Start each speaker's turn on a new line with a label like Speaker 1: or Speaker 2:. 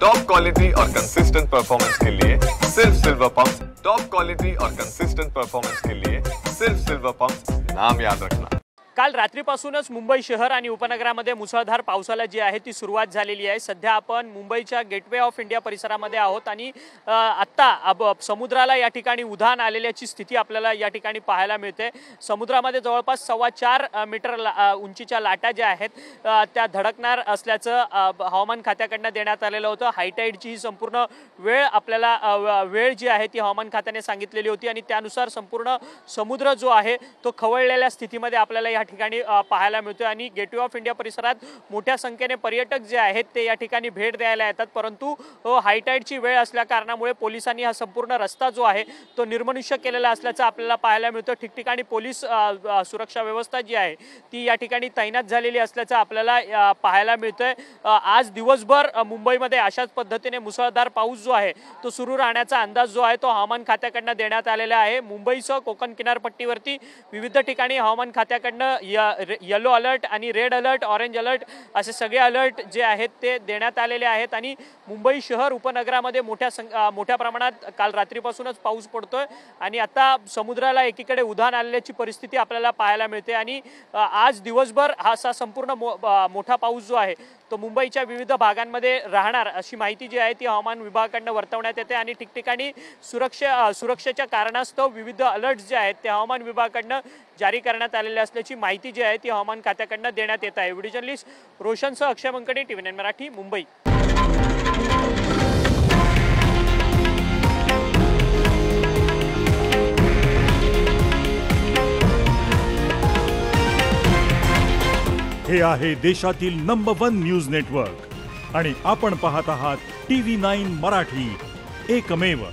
Speaker 1: Top quality और consistent performance के लिए सिर्फ सिल्वर पंप्स। टॉप क्वालिटी और कंसिस्टेंट परफॉर्मेंस के लिए सिर्फ सिल्वर पंप्स, नाम याद रखना।
Speaker 2: काल रात्रीपासूनच मुंबई शहर आणि उपनगरामध्ये मुसळधार पावसाला जी आहे ती सुरुवात झालेली आहे। सध्या आपण मुंबईच्या गेटवे ऑफ इंडिया परिसरामध्ये आहोत आणि आता समुद्राला या ठिकाणी उधाण आलेल्याची स्थिती आपल्याला या ठिकाणी पाहायला मिळते। समुद्रामध्ये जवळपास 4.25 मीटर उंचीच्या लाटा ज्या आहेत त्या धडकणार असल्याचं हवामान खात्याकडून देण्यात आलेलं होतं। हायटाईडची ही संपूर्ण वेळ आपल्याला वेळ जी आहे ती हवामान खात्याने सांगितलेली होती आणि त्यानुसार संपूर्ण समुद्र जो आहे तो खवळलेल्या स्थितीमध्ये आपल्याला ठिकाणी पाहायला मिळतोय आणि गेटवे ऑफ इंडिया परिसरात मोठ्या संख्येने पर्यटक जे आहेत ते या ठिकाणी भेट द्यायला येतात, परंतु हायटाईडची वेळ असल्या कारणामुळे पोलिसांनी हा संपूर्ण रस्ता जो आहे तो निर्मनुष्य केलेला असल्याचं आपल्याला पाहायला मिळतं। ठिकठिकाणी पोलीस सुरक्षा व्यवस्था जी आहे ती या ठिकाणी तैनात झालेली असल्याचं आपल्याला पाहायला मिळतंय। आज दिवसभर मुंबईमध्ये अशाच पद्धतीने मुसळधार पाऊस जो आहे तो सुरू राहण्याचा अंदाज जो आहे तो हवामान खात्याकडून देण्यात आलेला आहे। मुंबईसह कोकण किनारपट्टीवरती विविध ठिकाणी हवामान खात्याकडून येलो अलर्ट आणि रेड अलर्ट, ऑरेंज अलर्ट असे सगळे अलर्ट जे आहेत ते देण्यात आलेले आहेत आणि मुंबई शहर उपनगरामध्ये मोठ्या प्रमाणात काल रात्रीपासूनच पाऊस पडतोय आणि आता समुद्राला एकीकडे उधाण आलेल्याची परिस्थिती आपल्याला पाहायला मिळते आणि आज दिवसभर हा संपूर्ण मोठा पाऊस जो आहे तो मुंबईच्या विविध भागांमध्ये राहणार अशी माहिती जी आहे ती हवामान विभागाकडून वर्तवण्यात येते आणि ठिकठिकाणी सुरक्षेच्या कारणास्तव विविध अलर्ट जे आहेत ते हवामान विभागाकडून जारी करण्यात आलेले असल्याची माहिती जी आहे ती हवामान खात्याकडून देण्यात येत आहे। व्हिडिओ जर्नलिस्ट रोशनसह अक्षय मंकणे, TV9 मराठी, मुंबई।
Speaker 3: हे आहे देशातील नंबर 1 न्यूज नेटवर्क आणि आपण पाहत आहात TV9 मराठी, एकमेव।